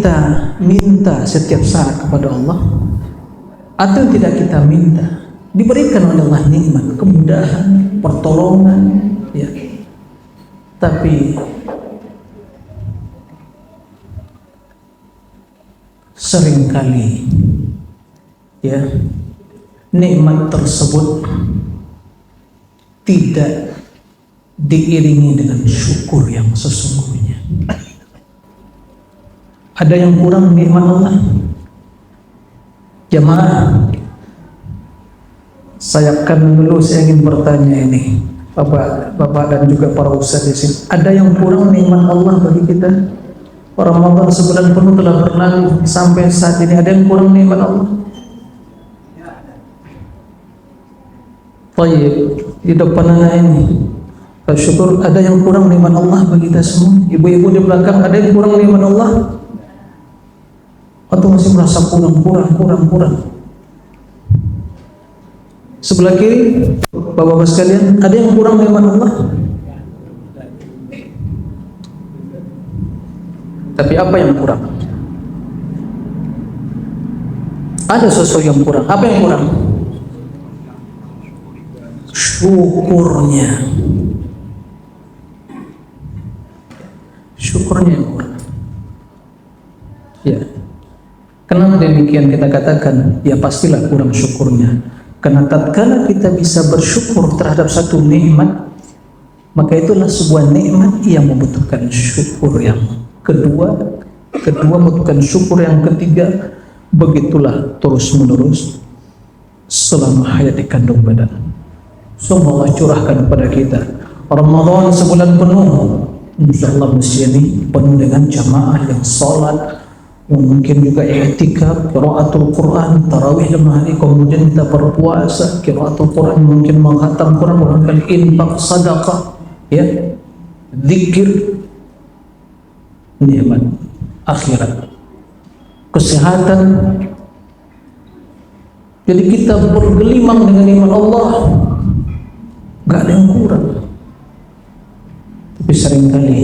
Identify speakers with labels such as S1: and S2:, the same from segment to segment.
S1: kita minta setiap saat kepada Allah atau tidak kita minta, diberikan oleh Allah nikmat, kemudahan, pertolongan, ya. Tapi seringkali, ya, nikmat tersebut tidak diiringi dengan syukur yang sesungguhnya. Ada yang kurang nikmat Allah. Jamaah, saya ingin bertanya ini, Bapak dan juga para ustaz di sini. Ada yang kurang nikmat Allah bagi kita? Ramadan sebulan penuh telah berlalu sampai saat ini, ada yang kurang nikmat Allah? Baik, di depan anak ini, syukur ada yang kurang nikmat Allah bagi kita semua. Ibu-ibu di belakang, ada yang kurang nikmat Allah? Atau masih merasa kurang? Sebelah kiri, bapak-bapak sekalian, ada yang kurang nikmat Allah? Tapi apa yang kurang? Ada sesuatu yang kurang. Apa yang kurang? Syukurnya. Syukurnya yang kurang. Ya. Kenapa demikian kita katakan? Ya pastilah kurang syukurnya. Karena tatkala kita bisa bersyukur terhadap satu nikmat, maka itulah sebuah nikmat yang membutuhkan syukur yang kedua membutuhkan syukur yang ketiga, begitulah terus menerus selama hayat di kandung badan. Semoga Allah curahkan kepada kita Ramadan sebulan penuh, insyaallah masjid ini penuh dengan jamaah yang salat, yang mungkin juga i'tikaf, qiraatul Quran, tarawih lemah hari, kemudian kita berpuasa, qiraatul Quran, mungkin menghatam Quran, melakukan infak, sedekah, ya, zikir, nikmat akhirat, kesehatan. Jadi kita bergelimang dengan nikmat Allah, gak ada yang kurang. Tapi seringkali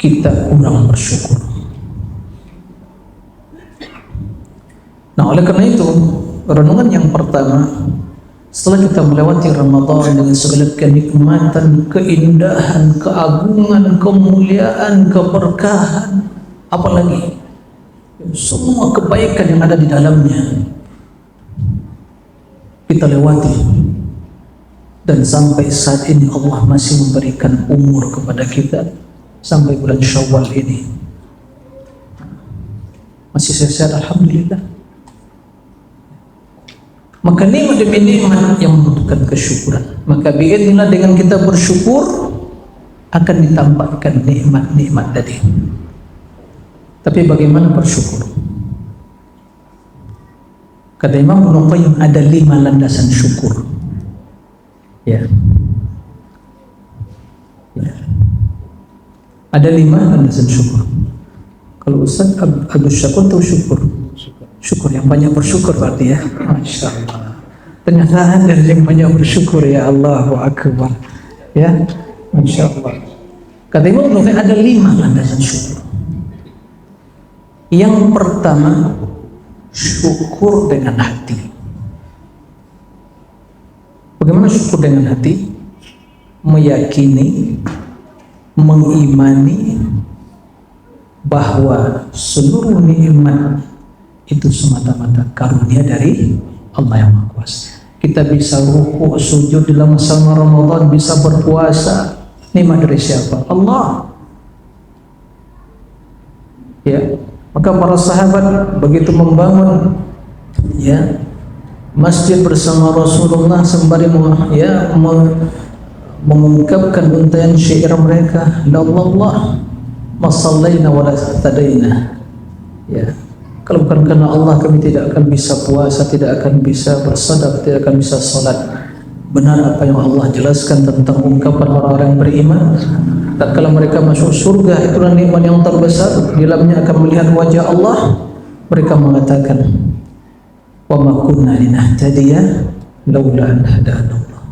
S1: kita kurang bersyukur. Nah, oleh karena itu, renungan yang pertama, setelah kita melewati Ramadan dengan segala kenikmatan, keindahan, keagungan, kemuliaan, keberkahan, apalagi semua kebaikan yang ada di dalamnya kita lewati, dan sampai saat ini Allah masih memberikan umur kepada kita sampai bulan Syawal ini masih sehat, alhamdulillah. Maka nikmat demi nikmat yang membutuhkan kesyukuran. Maka biidznillah dengan kita bersyukur akan ditampakkan nikmat-nikmat tadi. Tapi bagaimana bersyukur? Kata Imam Ibnu Qayyim ada 5 landasan syukur. Ya. Ada 5 landasan syukur. Kalau Ustaz Abdul Syakur tahu syukur. Syukur yang banyak bersyukur berarti ya. Masya Allah. Ternyata ada yang banyak bersyukur, ya Allahu Akbar. Ya, Masya Allah. Kata Imam Ibnu Qayyim ada 5 landasan syukur. Yang pertama, syukur dengan hati. Bagaimana syukur dengan hati? Meyakini, mengimani bahwa seluruh nikmat itu semata-mata karunia dari Allah yang Maha Kuasa. Kita bisa rukuk, sujud dalam selama Ramadan, bisa berpuasa, nikmat dari siapa? Allah. Ya, maka para sahabat begitu membangun, ya, masjid bersama Rasulullah sembari mengungkapkan untayan syair mereka, la Allah ma sallaina wa la tadaina. Ya, kalau bukan karena Allah kami tidak akan bisa puasa, tidak akan bisa bersedekah, tidak akan bisa salat. Benar apa yang Allah jelaskan tentang ungkapan orang-orang beriman. Tatkala mereka masuk surga, itulah nikmat yang terbesar, di dalamnya akan melihat wajah Allah. Mereka mengatakan, wa ma kunna linahtadiya laula an hadana Allah.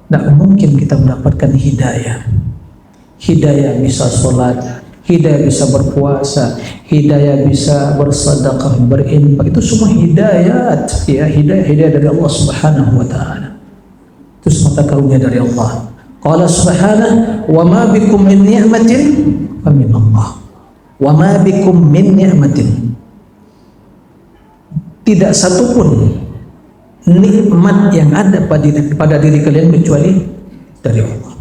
S1: Tidak mungkin kita mendapatkan hidayah, hidayah bisa sholat, hidayah bisa berpuasa, hidayah bisa bersedekah, berinfak, itu semua hidayat, ya, hidayah dari Allah Subhanahu wa taala. Itu semata karunia dari Allah. Qala subhanahu wa ma bikum min ni'matin fa min Allah. Wa ma bikum min ni'matin, tidak satupun nikmat yang ada pada diri kalian kecuali dari Allah.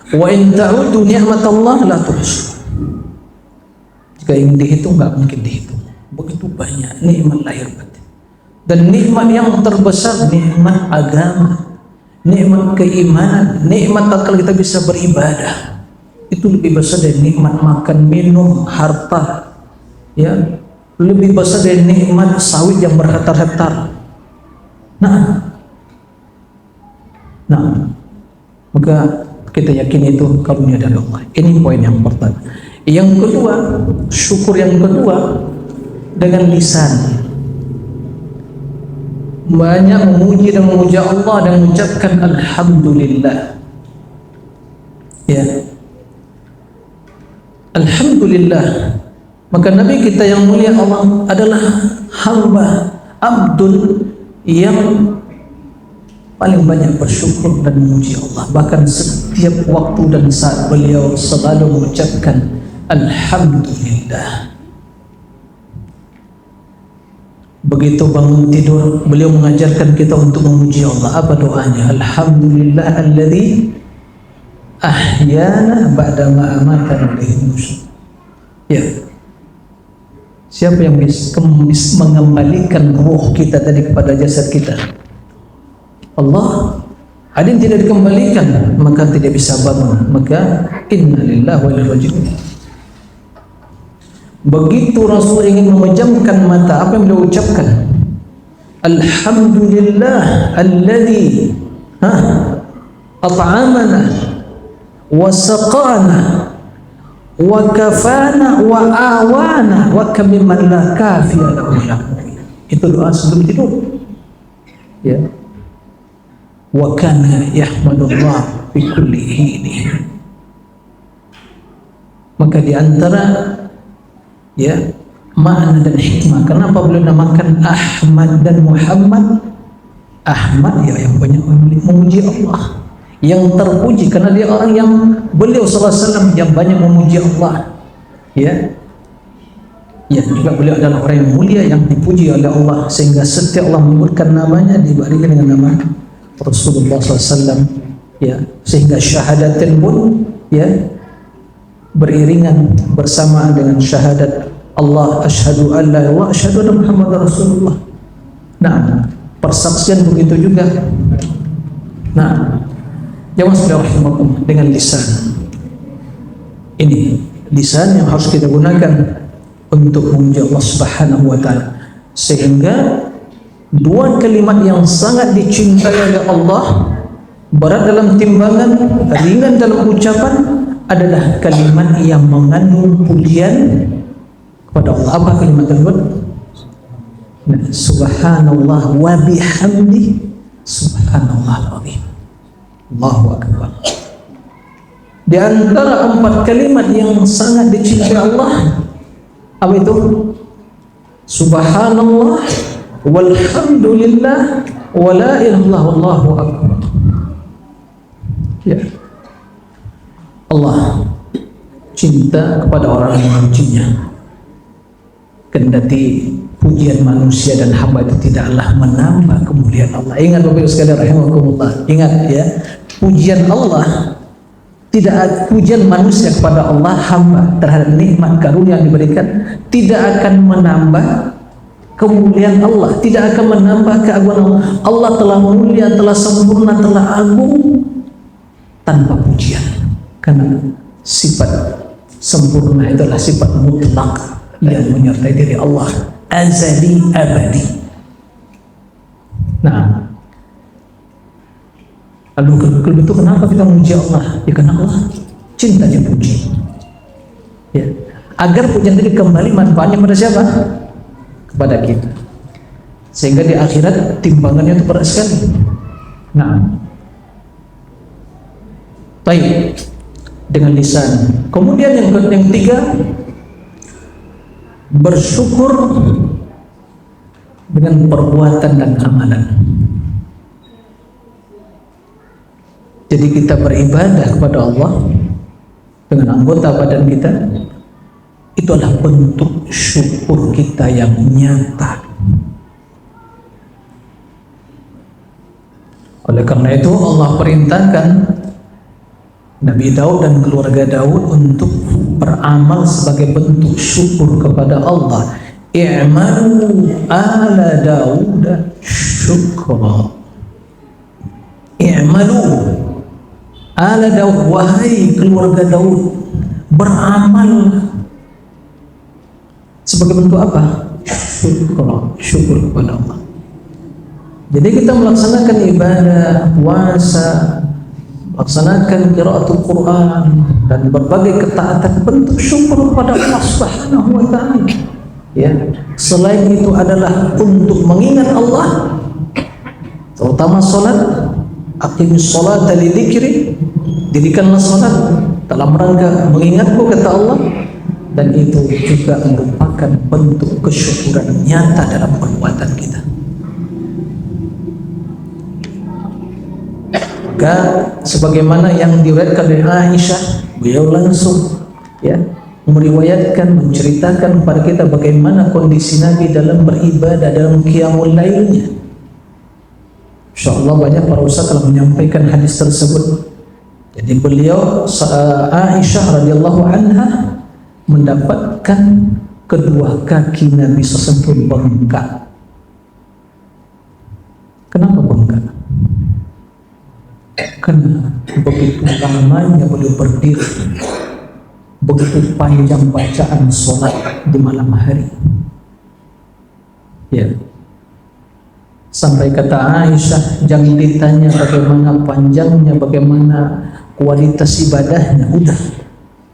S1: Wa in ta'udu ni'matallah la tuhsuha. Jika ingin dihitung, nggak mungkin dihitung. Begitu banyak nikmat lahir batin. Dan nikmat yang terbesar nikmat agama, nikmat keimanan, nikmat tatkala kita bisa beribadah. Itu lebih besar dari nikmat makan, minum, harta. Ya, lebih besar dari nikmat sawit yang berhektar-hektar. Nah, maka kita yakin itu karunia dari Allah. Ini poin yang pertama. Yang kedua, syukur yang kedua dengan lisan. Banyak memuji dan memuja Allah dan mengucapkan alhamdulillah. Ya. Alhamdulillah. Maka Nabi kita yang mulia Allah adalah hamba, abdul yang paling banyak bersyukur dan memuji Allah. Bahkan setiap waktu dan saat beliau selalu mengucapkan alhamdulillah. Begitu bangun tidur, beliau mengajarkan kita untuk memuji Allah. Apa doanya? Alhamdulillah alladzi ahyana ba'da ma amatana ilaihi nusyur. Ya. Siapa yang bisa mengembalikan ruh kita tadi kepada jasad kita? Allah. Ada yang tidak dikembalikan, maka tidak bisa bangun. Maka inna lillahi wa inna ilaihi raji'un. Begitu Rasul ingin memejamkan mata, apa yang beliau ucapkan? Alhamdulillah alladzi at'amana wa saqana wa kafana wa awana wa kam mimman la kafiya lahu. Itu doa sebelum tidur. Ya. Wa kana yahmadullah fi kulli hini. Maka di antara ya makna dan hikmah kenapa beliau namakan Ahmad dan Muhammad. Ahmad ya yang banyak memuji Allah, yang terpuji karena dia orang yang beliau sallallahu alaihi wasallam yang banyak memuji Allah. Ya juga beliau adalah orang yang mulia yang dipuji oleh Allah, sehingga setiap Allah menyebutkan namanya dibandingkan dengan nama Rasulullah SAW. Ya, sehingga syahadatin pun ya beriringan bersamaan dengan syahadat Allah asyhadu an la ilaha illallah asyhadu anna Muhammadar Rasulullah. Nah, persaksian begitu juga. Nah, jamaah sekalian rahimakumullah, dengan lisan. Ini lisan yang harus kita gunakan untuk memuji Allah Subhanahu wa taala. Sehingga dua kalimat yang sangat dicintai oleh Allah, berat dalam timbangan, ringan dalam ucapan, adalah kalimat yang mengandung pujian kepada Allah. Apa kalimat tersebut? Nah, subhanallah wa bihamdi subhanallah azim. Allahu akbar. Di antara 4 kalimat yang sangat dicintai Allah, apa itu? Subhanallah walhamdulillah wa la ilaha illallah wallahu akbar. Ya. Allah cinta kepada orang yang memujinya. Kendati pujian manusia dan hamba itu tidaklah menambah kemuliaan Allah. Ingat Bapak Ibu sekalian rahimakumullah. Ingat ya, pujian Allah tidak, pujian manusia kepada Allah, hamba terhadap nikmat karunia yang diberikan tidak akan menambah kemuliaan Allah, tidak akan menambah keagungan Allah. Allah telah mulia, telah sempurna, telah agung tanpa pujian. Karena sifat sempurna itulah sifat mutlak yang menyertai diri Allah, azali abadi. Nah, lalu kalau itu kenapa kita memuji Allah? Ya karena Allah cinta dipuji. Ya, agar pujian itu kembali manfaatnya pada siapa? Kepada kita. Sehingga di akhirat timbangannya itu berat sekali. Nah, Baik, dengan lisan. Kemudian yang ketiga, bersyukur dengan perbuatan dan amalan. Jadi kita beribadah kepada Allah dengan anggota badan kita, itu adalah bentuk syukur kita yang nyata. Oleh karena itu Allah perintahkan Nabi Daud dan keluarga Daud untuk beramal sebagai bentuk syukur kepada Allah. I'malu ala Daud syukra. I'malu ala Daud, wahai keluarga Daud, beramal sebagai bentuk apa? Syukur, syukur kepada Allah. Jadi kita melaksanakan ibadah, puasa, melaksanakan qiraatul Quran dan berbagai ketaatan bentuk syukur kepada Allah Subhanahu wa taala. Ya, selain itu adalah untuk mengingat Allah, terutama salat. Aqimis sholata li dzikri, dirikanlah salat dalam rangka mengingatku, kata Allah, dan itu juga merupakan bentuk kesyukuran nyata dalam perbuatan kita. Maka sebagaimana yang diriwayatkan oleh Aisyah, beliau langsung meriwayatkan, menceritakan kepada kita bagaimana kondisi Nabi dalam beribadah dalam qiyamul lailnya. InsyaAllah banyak para ustaz telah menyampaikan hadis tersebut. Jadi beliau, Aisyah radhiyallahu anha, mendapatkan kedua kaki Nabi SAW bengkak. Kenapa bengkak? Karena begitu lamanya beliau berdiri, begitu panjang bacaan sholat di malam hari. Ya, sampai kata Aisyah, jangan ditanya bagaimana panjangnya, bagaimana kualitas ibadahnya, udah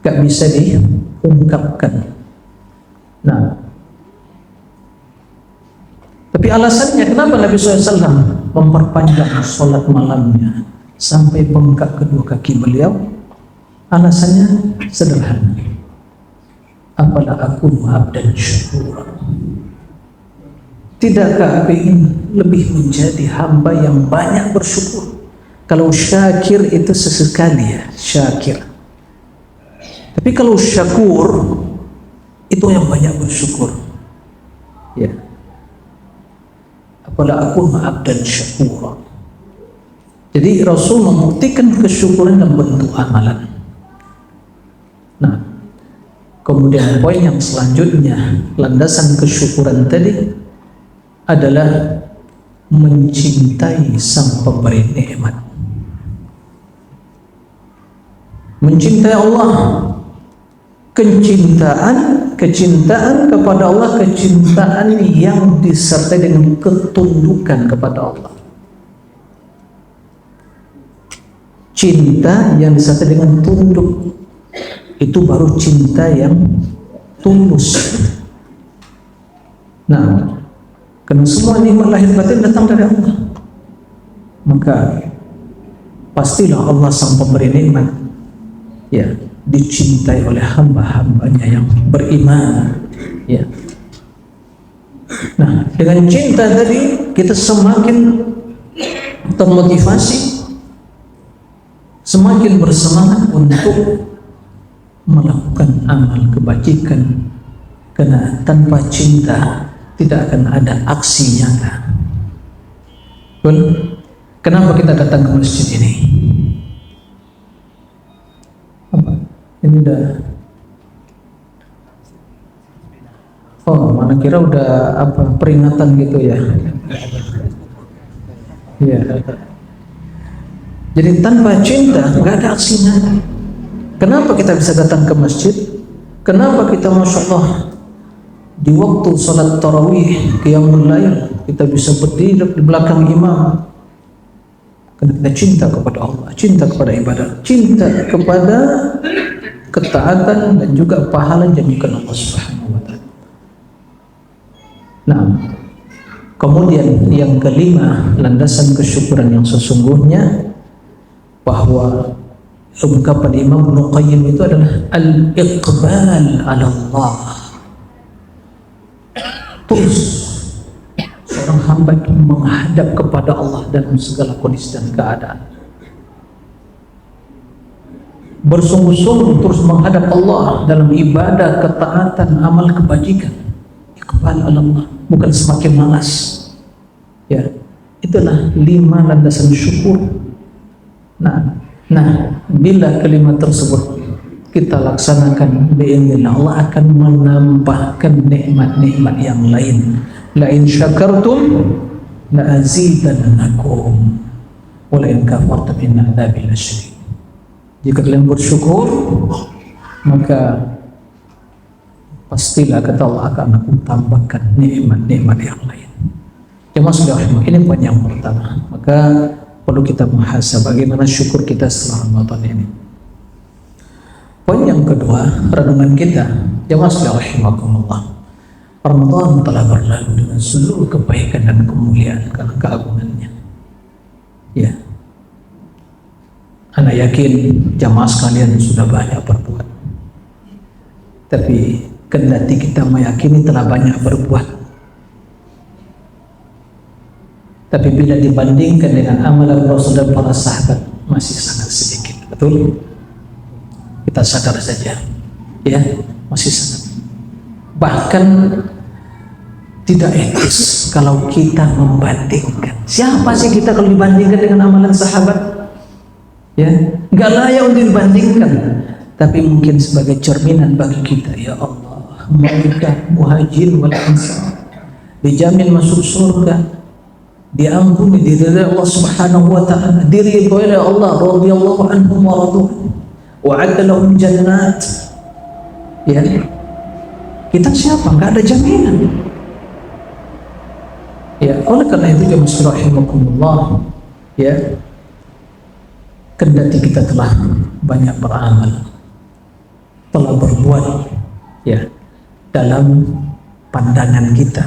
S1: gak bisa diungkapkan. Nah, tapi alasannya kenapa Nabi SAW memperpanjang sholat malamnya sampai bengkak kedua kaki beliau? Alasannya sederhana, apalah aku abdan syukur. Tidakkah aku ingin lebih menjadi hamba yang banyak bersyukur? Kalau syakir itu sesekali, ya syakir. Tapi kalau syakur itu yang banyak bersyukur. Ya. Apalah aku abdan syukur. Jadi Rasul membuktikan kesyukuran dalam bentuk amalan. Nah, kemudian poin yang selanjutnya, landasan kesyukuran tadi adalah mencintai sang pemberi nikmat. Mencintai Allah, kecintaan kepada Allah, kecintaan yang disertai dengan ketundukan kepada Allah. Cinta yang disertai dengan tunduk, itu baru cinta yang tulus. Nah, karena semua nikmat lahir batin datang dari Allah, maka pastilah Allah sang pemberi nikmat ya dicintai oleh hamba-hambanya yang beriman. Ya. Nah, dengan cinta tadi kita semakin termotivasi, semakin bersemangat untuk melakukan amal kebajikan, karena tanpa cinta tidak akan ada aksi nyata. Kenapa kita datang ke masjid ini? Apa? Ini udah, oh mana kira udah apa peringatan gitu ya? Iya. Jadi tanpa cinta nggak ada aksi nyata. Kenapa kita bisa datang ke masjid? Kenapa kita masya Allah di waktu salat tarawih qiyamul lail kita bisa berdiri di belakang imam? Karena kita cinta kepada Allah, cinta kepada ibadah, cinta kepada ketaatan dan juga pahala yang janjikan Allah Subhanahu wa taala. Nah, kemudian yang kelima, landasan kesyukuran yang sesungguhnya, bahwa ungkapan Imam Ibnu Qayyim itu adalah al-iqbal ala Allah. Terus seorang hamba itu menghadap kepada Allah dalam segala kondisi dan keadaan, bersungguh-sungguh terus menghadap Allah dalam ibadah, ketaatan, amal kebajikan. Iqbal ala Allah, bukan semakin malas. Ya, itulah 5 landasan syukur. Nah, bila kalimat tersebut kita laksanakan, bi'idznillah Allah akan menambahkan nikmat-nikmat yang lain. La in syakartum la azidannakum wa la in kafartum inna adzabi lasyadid. Jika kalian bersyukur, maka pastilah kata Allah akan aku tambahkan nikmat-nikmat yang lain. Ini poin yang pertama. Maka perlu kita muhasabah bagaimana syukur kita setelah Ramadan ini. Poin yang kedua, renungan kita. Jemaah sekalian rahimakumullah. Ramadan telah berlalu dengan seluruh kebaikan dan kemuliaan karena keagungannya. Ya. Ana yakin jamaah sekalian sudah banyak berbuat. Tapi kendati kita meyakini telah banyak berbuat, tapi bila dibandingkan dengan amalan Rasul dan para sahabat masih sangat sedikit. Betul? Kita sadar saja, ya, masih sangat. Bahkan tidak etis kalau kita membandingkan. Siapa sih kita kalau dibandingkan dengan amalan sahabat? Ya, nggak layak untuk dibandingkan. Tapi mungkin sebagai cerminan bagi kita, ya Allah, mereka muhajir wal ansar dijamin masuk surga, diampuni, diridhai Allah Subhanahu wa taala, diridhai oleh Allah radhiyallahu anhum wa radu wa adda lahum jannat. Ya, kita siapa? Enggak ada jaminan. Ya, oleh karena itu jemaah rahimakumullah, ya, kendati kita telah banyak beramal, telah berbuat, ya, dalam pandangan kita,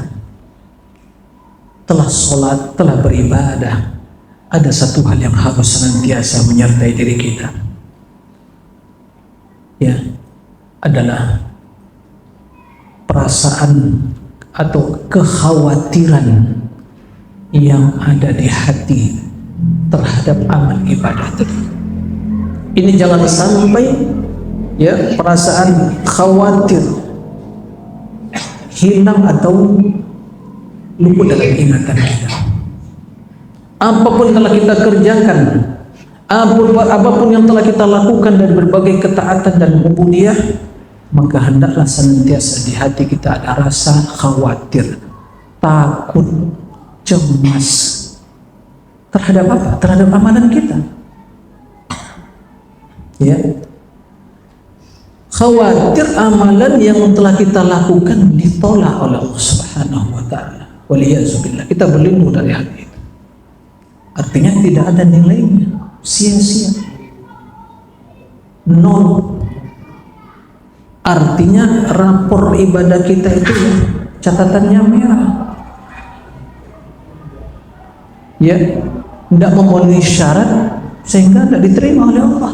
S1: telah sholat, telah beribadah, ada satu hal yang harus senantiasa menyertai diri kita, ya, adalah perasaan atau kekhawatiran yang ada di hati terhadap amal ibadah tadi. Ini jangan sampai, ya, perasaan khawatir hilang atau luput dalam ingatan kita. Apapun telah kita kerjakan, apapun yang telah kita lakukan dan berbagai ketaatan dan ubudiyah, maka hendaklah senantiasa di hati kita ada rasa khawatir, takut, cemas terhadap apa? Terhadap amalan kita. Ya, khawatir amalan yang telah kita lakukan ditolak oleh Allah Subhanahu wa taala. Waliyazubillah, kita berlindung dari hal itu. Artinya tidak ada nilainya, sia-sia, nol. Artinya rapor ibadah kita itu catatannya merah. Ya, tidak memenuhi syarat sehingga tidak diterima oleh Allah.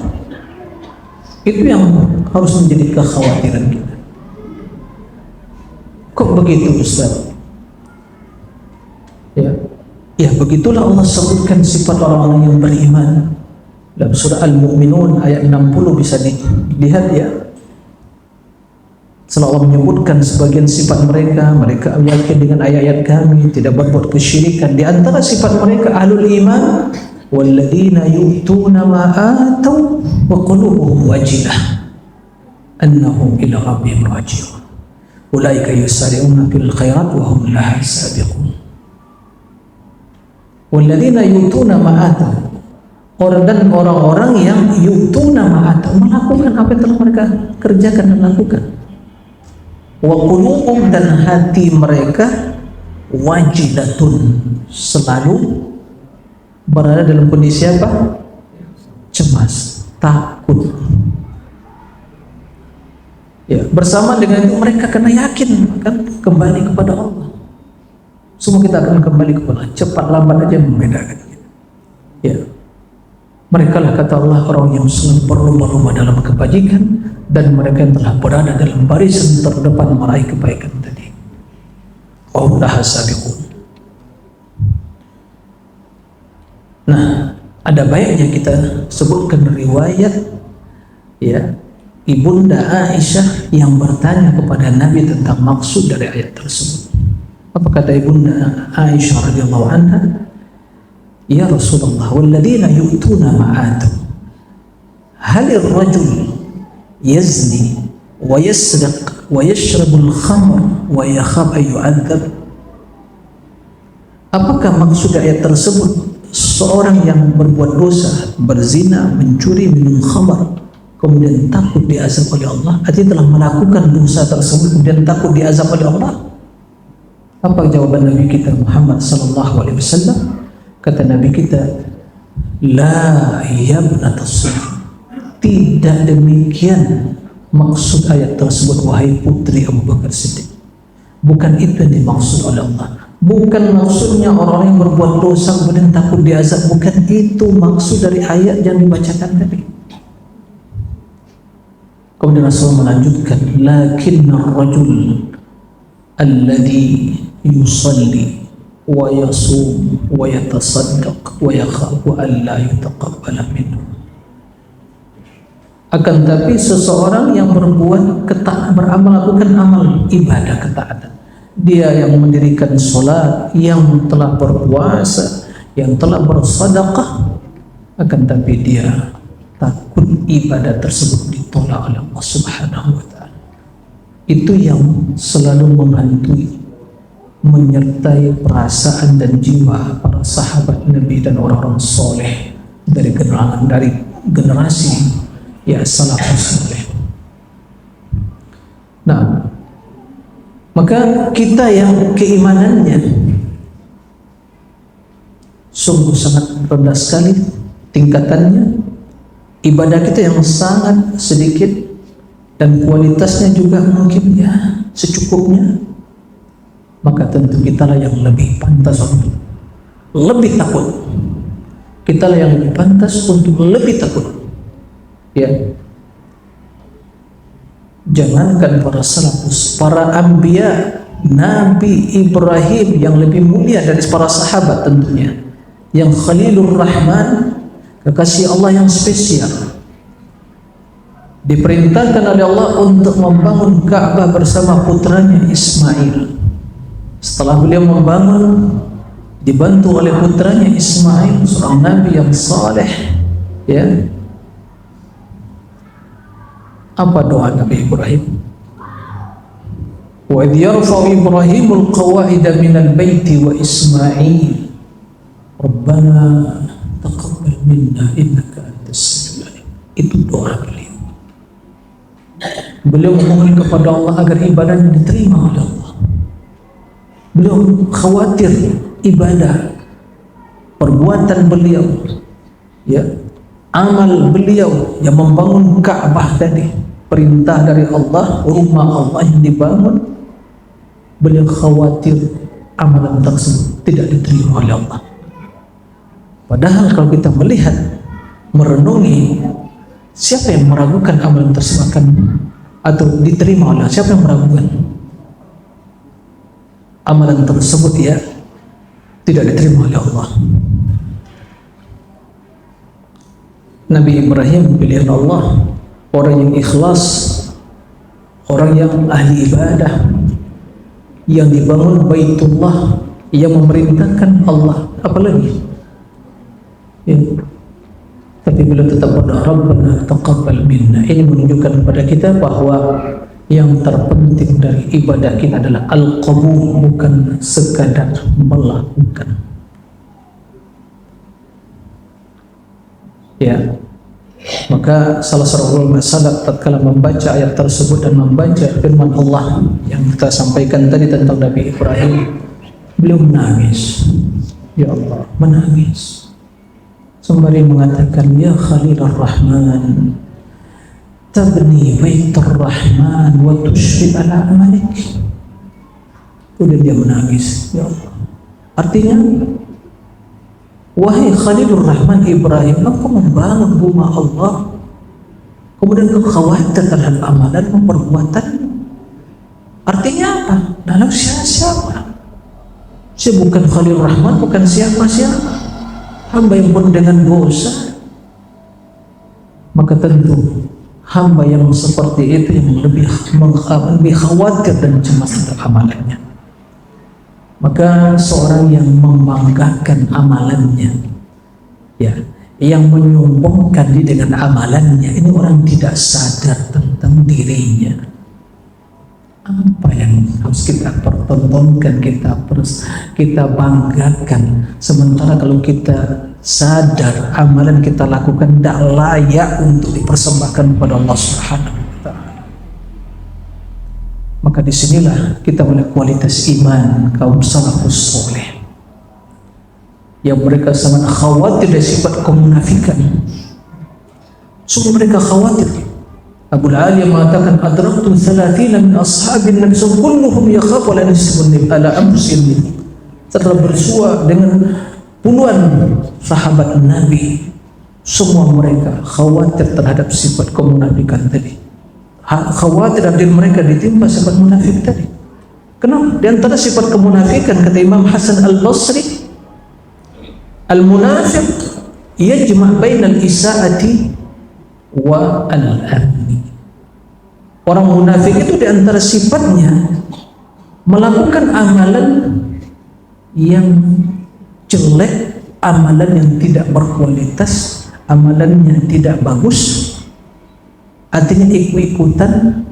S1: Itu yang harus menjadi kekhawatiran kita. Kok begitu, Ustaz? Ya, begitulah Allah sebutkan sifat orang-orang yang beriman dalam surah Al-Mu'minun ayat 60, bisa dilihat, ya. Setelah Allah menyebutkan sebagian sifat mereka yakin dengan ayat-ayat kami, tidak berbuat kesyirikan. Di antara sifat mereka ahlul iman, walladzina yu'tuna ma atau wa qulubuhum wajilah annahum ila rabbihim raji'un ulaika yusari'una fil khairat wa hum laha sabiqun. Walladzina yu'tuna ma atau, dan orang-orang yang yu'tuna ma atau, melakukan apa yang telah mereka kerjakan dan lakukan. Wa qulubuhum, dan hati mereka wajilatun, selalu berada dalam kondisi apa? Cemas, takut. Ya, bersama dengan itu mereka kena yakin kan kembali kepada Allah. Semua kita akan kembali kepada Allah. Cepat lambat aja membedakan. Ya, Mereka lah, kata Allah, orang yang selalu berlomba-lomba dalam kebajikan, dan mereka yang telah berada dalam barisan terdepan meraih kebaikan tadi. Wahum laha sabiqun. Nah, ada baiknya kita sebutkan riwayat ya Ibunda Aisyah yang bertanya kepada Nabi tentang maksud dari ayat tersebut. Apa kata Ibunda Aisyah radhiyallahu anha? Ya Rasulullah, walladzina yu'tuna ma'atu halir rajul yazni wa yasriq wa yashrabul khamr wa yakhab ay yu'adzab. Apakah maksud ayat tersebut? Seorang yang berbuat dosa, berzina, mencuri, minum khamar, kemudian takut diazab oleh Allah, artinya telah melakukan dosa tersebut kemudian takut diazab oleh Allah. Apa jawaban Nabi kita Muhammad sallallahu alaihi wasallam? Kata Nabi kita, la yabnatas, tidak demikian maksud ayat tersebut, wahai putri Abu Bakar Siddiq. Bukan itu yang dimaksud oleh Allah. Bukan maksudnya orang yang berbuat dosa kemudian takut diazab. Bukan itu maksud dari ayat yang dibacakan tadi. Kemudian Rasul melanjutkan, lakinna rajul alladhi yusalli wa yasum wa yatasaddaq wa yakhafu an la yutaqabbala minhu. Akan tapi seseorang yang berbuat melakukan amal ibadah ketaatan, dia yang mendirikan sholat, yang telah berpuasa, yang telah bersedekah, akan tapi dia takut ibadah tersebut ditolak oleh Allah Subhanahu wa ta'ala. Itu yang selalu menghantui, menyertai perasaan dan jiwa para sahabat Nabi dan orang-orang soleh dari generasi ya salafus soleh. Nah, maka kita yang keimanannya sungguh sangat rendah sekali tingkatannya, ibadah kita yang sangat sedikit, dan kualitasnya juga mungkin ya secukupnya, maka tentu kitalah yang lebih pantas untuk lebih takut. Kitalah yang lebih pantas untuk lebih takut. Ya, jangankan para salafus, para anbiya, Nabi Ibrahim yang lebih mulia dari para sahabat tentunya, yang Khalilur Rahman, kekasih Allah yang spesial, diperintahkan oleh Allah untuk membangun Ka'bah bersama putranya Ismail. Setelah beliau membangun, dibantu oleh putranya Ismail, seorang nabi yang saleh, ya. Apa doa Nabi Ibrahim? Wa idh yarfa'u Ibrahimul qawa'ida minal baiti wa Ismail Rabbana taqabbal minna innaka antas samiul alim. Itu doa beliau. Beliau memohon kepada Allah agar ibadahnya diterima oleh Allah. Beliau khawatir ibadah, perbuatan beliau, ya, amal beliau yang membangun Ka'bah tadi, perintah dari Allah, rumah Allah yang dibangun, beliau khawatir amalan tersebut tidak diterima oleh Allah. Padahal kalau kita melihat, merenungi, siapa yang meragukan amalan tersebut akan atau diterima oleh Allah? Siapa yang meragukan amalan tersebut ya tidak diterima oleh Allah? Nabi Ibrahim pilihan Allah, orang yang ikhlas, orang yang ahli ibadah, yang dibangun Baitullah, yang memerintahkan Allah, apalagi ya. Tapi beliau tetap berdoa, Rabbana taqabbal minna. Ini menunjukkan kepada kita bahwa yang terpenting dari ibadah kita adalah al-qabul, bukan sekadar melakukan. Ya, maka salah seorang ulama salaf tatkala membaca ayat tersebut dan membaca firman Allah yang kita sampaikan tadi tentang Nabi Ibrahim, beliau menangis. Ya Allah, menangis sembari mengatakan, ya Khalilur Rahman, tabni baitur Rahman wa tushri ala amalik. Kemudian dia menangis. Ya Allah, artinya Wahai Khalilur Rahman Ibrahim, engkau membangun rumah Allah, kemudian engkau khawatir terhadap amalan perbuatan. Artinya apa? Dalam siapa? Saya bukan Khalilur Rahman, bukan siapa-siapa, hamba yang penuh dengan dosa. Maka tentu hamba yang seperti itu yang lebih khawatir dan cemas terhadap amalannya. Maka seorang yang membanggakan amalannya, ya, yang menyombongkan diri dengan amalannya, ini orang tidak sadar tentang dirinya. Apa yang harus kita pertontonkan, kita banggakan, sementara kalau kita sadar amalan kita lakukan tidak layak untuk dipersembahkan kepada Allah Subhanahu wa Ta'ala. Maka disinilah kita melihat kualitas iman kaum salafus soleh, yang mereka sangat khawatir dari sifat kemunafikan. Sungguh mereka khawatir. Abu al-Aliya mengatakan, adraktu 30 min ashabin Nabi kulluhum yakhafu ala nafsihi ala anfusihim. Setelah bersua dengan puluhan sahabat Nabi, semua mereka khawatir terhadap sifat kemunafikan tadi. Khawatir diri mereka ditimpa sifat munafik tadi. Kenapa? Di antara sifat kemunafikan, kata Imam Hasan al-Basri, al-munafiq yajma' bainal isaati wa al-amni. Orang munafik itu di antara sifatnya melakukan amalan yang jelek, amalan yang tidak berkualitas, amalan yang tidak bagus, artinya ikut-ikutan,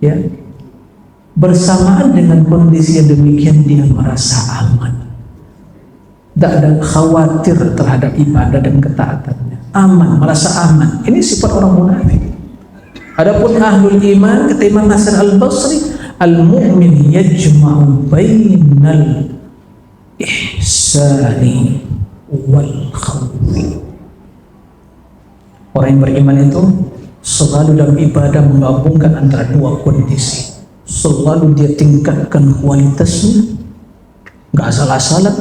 S1: ya, bersamaan dengan kondisi yang demikian dia merasa aman, tidak ada khawatir terhadap ibadah dan ketaatannya, aman, merasa aman. Ini sifat orang munafik. Adapun ahlul iman, kata Imam Hasan al-Basri, al-mu'min yajma'u bainal ihsani wal khawfi. Orang yang beriman itu selalu dalam ibadah menggabungkan antara dua kondisi. Selalu dia tingkatkan kualitasnya, nggak asal-asalan,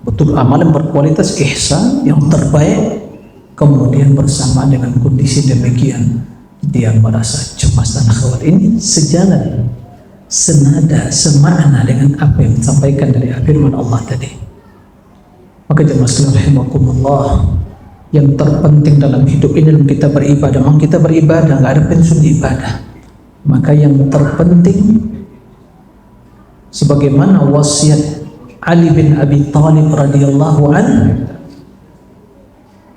S1: betul amalan berkualitas, ihsan yang terbaik. Kemudian bersama dengan kondisi demikian dia merasa cemas dan khawatir. Ini sejalan, senada, semakna dengan apa yang disampaikan dari firman Allah tadi. Maka jemaah sekalian rahimakumullah, yang terpenting dalam hidup ini dalam kita beribadah. Memang kita beribadah, nggak ada pensiun ibadah. Maka yang terpenting, sebagaimana wasiat Ali bin Abi Thalib radhiyallahu anhu,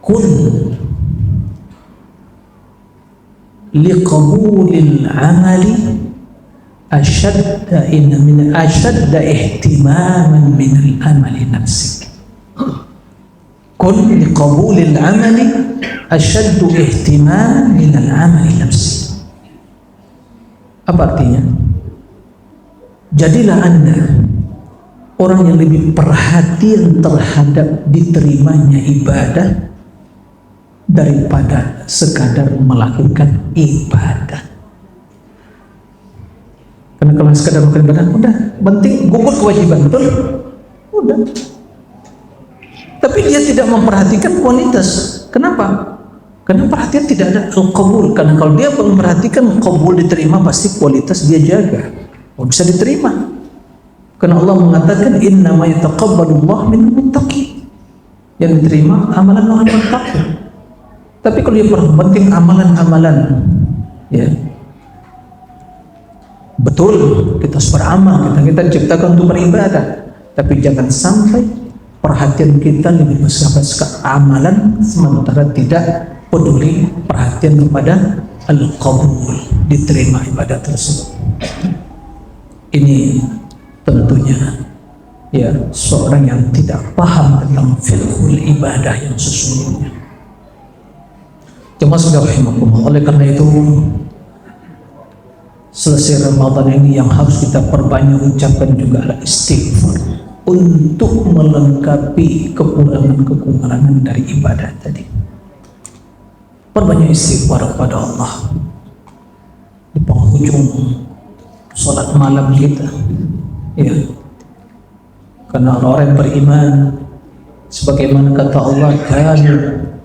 S1: kun liqabulil amali ashadda ihtimaman min al-amali nafsik. Kun liqabulil amali ashaddu ihtimaman min al-amali nafsik. Apa artinya? Jadilah Anda orang yang lebih perhatian terhadap diterimanya ibadah daripada sekadar melakukan ibadah. Karena kalau sekadar melakukan ibadah, udah, penting gugur kewajiban, betul? Udah. Tapi dia tidak memperhatikan kualitas. Kenapa? Karena perhatian tidak ada al-qabul. Karena kalau dia memperhatikan qabul diterima, pasti kualitas dia jaga. Bisa diterima. Karena Allah mengatakan innama yataqabbalullahu minal muttaqin. Yang diterima amalan orang bertakwa. Tapi kalau dia penting amalan-amalan, ya, betul, kita harus beramal, kita diciptakan untuk beribadah, tapi jangan sampai perhatian kita lebih besar ke amalan, sementara tidak peduli perhatian kepada al-qabul, diterima ibadah tersebut. Ini tentunya, ya, seorang yang tidak paham tentang fiqhul ibadah yang sesungguhnya. Jemaah sekalian rahimakumullah, oleh karena itu selesai Ramadan ini yang harus kita perbanyak ucapkan juga adalah istighfar untuk melengkapi kekurangan-kekurangan dari ibadah tadi. Perbanyak istighfar kepada Allah di penghujung salat malam kita, ya, karena orang yang beriman Sebagaimana kata Allah, kanu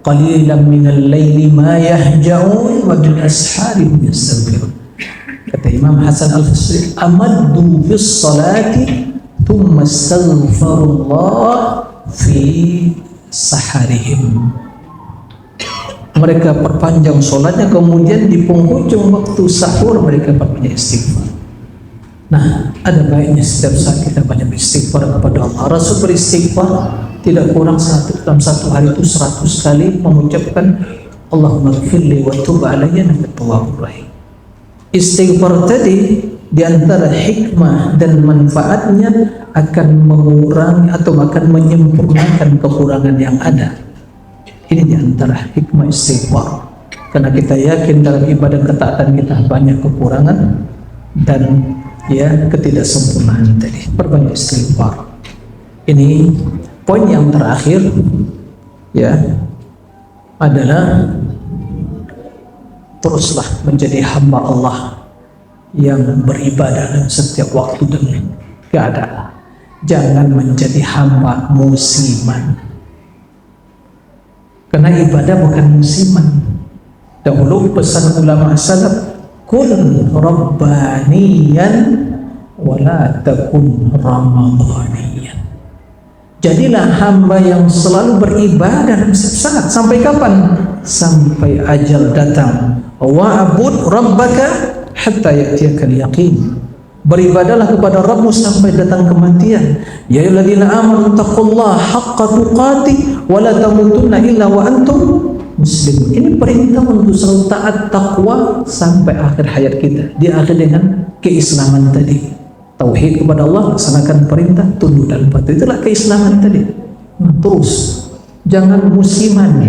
S1: qalilan minal laili ma yahja'un wa bil ashari hum yastaghfirun. Kata Imam Hasan Al-Basri, amaddu bis salati thumma astaghfirullah fi saharihim. Mereka perpanjang sholatnya, kemudian di penghujung waktu sahur mereka perbanyak istighfar. Nah, ada baiknya setiap saat kita banyak istighfar kepada Allah. Rasul beristighfar tidak kurang dalam satu hari itu 100 kali mengucapkan Allahumma ghfirli wa tub alayya innaka tawwabur rahim. Istighfar tadi di antara hikmah dan manfaatnya akan mengurangi atau akan menyempurnakan kekurangan yang ada. Ini di antara hikmah istighfar. Karena kita yakin dalam ibadah ketaatan kita banyak kekurangan dan ya ketidaksempurnaan tadi. Perbanyak istighfar. Ini poin yang terakhir ya adalah teruslah menjadi hamba Allah yang beribadah dalam setiap waktu dan keadaan. Jangan menjadi hamba musiman. Karena ibadah bukan musiman. Dahulu pesan ulama salaf, kun rabbaniyan wala takun ramadhaniyan. Jadilah hamba yang selalu beribadah dalam setiap saat. Sampai kapan? Sampai ajal datang. Wa'bud rabbaka hatta ya'tiyakal yaqin. Beribadahlah kepada Rabbmu sampai datang kematian. Ya ayyuhalladzina amanu taqullaha haqqa tuqatih wa la tamutunna illa wa antum muslimun. Ini perintah untuk selalu taat takwa sampai akhir hayat kita. Diakhiri dengan keislaman tadi. Tauhid kepada Allah, laksanakan perintah, tunduk dan patuh. Itulah keislaman tadi. Nah, terus jangan musiman.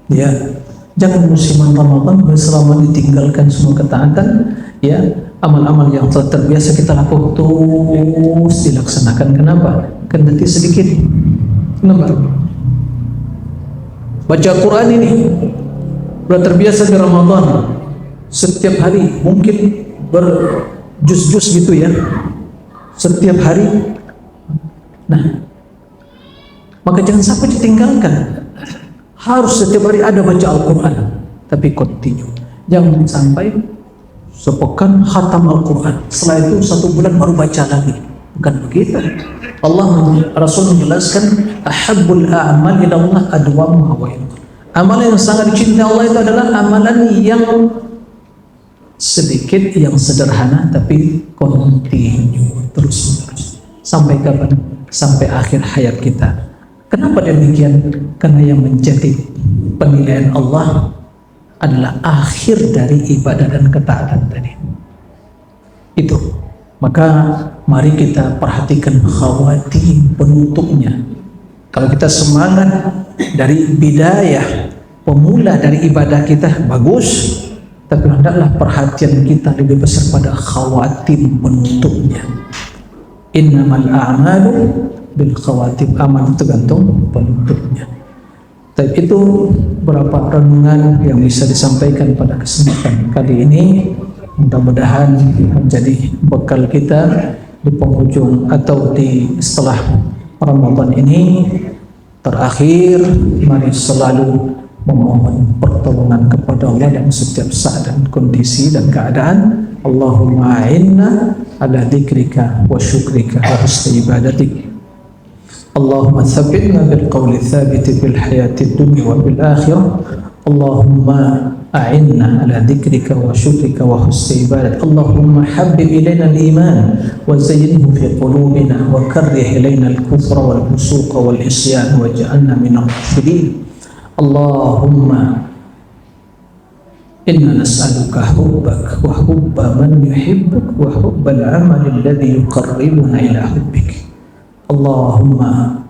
S1: Ya, jangan musiman Ramadan selama ditinggalkan semua ketaatan, ya. Amal-amal yang telah terbiasa kita lakukan terus dilaksanakan. Kenapa? Kan nanti sedikit. Kenapa? Baca Quran ini sudah terbiasa di Ramadan, setiap hari mungkin berjuz-juz gitu ya, setiap hari. Nah, maka jangan sampai ditinggalkan. Harus setiap hari ada baca Al-Quran, tapi continue. Jangan sampai sepekan khatam Al-Quran, setelah itu 1 bulan baru baca lagi. Bukan begitu. Rasul menjelaskan ahabbul a'mal ila Allah adwamuha wa in. Amalan yang sangat dicintai Allah itu adalah amalan yang sedikit, yang sederhana, tapi continue, terus-menerus. Sampai kapan? Sampai akhir hayat kita. Kenapa demikian? Karena yang menjadi penilaian Allah adalah akhir dari ibadah dan ketaatan tadi. Itu. Maka mari kita perhatikan khawatim penutupnya. Kalau kita semangat dari bidayah, pemula dari ibadah kita bagus, tapi hendaklah perhatian kita lebih besar pada khawatim penutupnya. Innamal a'malu bil khawatim. Amal tergantung penutupnya. Tapi itu beberapa renungan yang bisa disampaikan pada kesempatan kali ini. Mudah-mudahan menjadi bekal kita di penghujung atau di setelah Ramadan ini. Terakhir, mari selalu memohon pertolongan kepada Allah dalam setiap saat dan kondisi dan keadaan. Allahumma a'inna ala dzikrika wa syukrika wa husni ibadatik. Allahumma tsabbitna bil qawli tsabiti fil hayatid dunya wa bil akhirah. Allahumma a'inna ala dzikrika wa syukrika wa husni ibadat. Allahumma habbib ilaina al-iman wa zayyinhu fi qulubina wa karrih ilaina al-kufra wal fusuqa wal isyan waj'alna minal rasyidin. Allahumma inna nas'aluka hubbak wa hubba man yuhibbuk wa hubbal amali alladhi yuqarribuna ila hubbik. Allahumma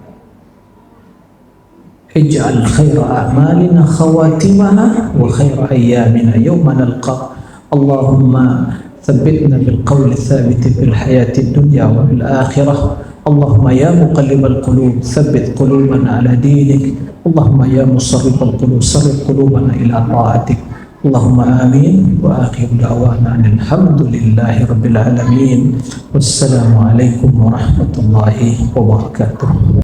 S1: ij'al khaira a'malina khawatimaha wa khaira ayyamina yawma nalqa. Allahumma thabbitna bil qawli thabiti fil hayati dunya wa fil akhirah. Allahumma ya muqallibal qulub thabbit qulubana ala dinik. Allahumma ya musarrifal qulub sarrif qulubana ila ta'atik. Allahumma amin. Wa akhiru da'wana alhamdulillahi rabbil alamin. Wassalamu alaikum warahmatullahi wabarakatuh.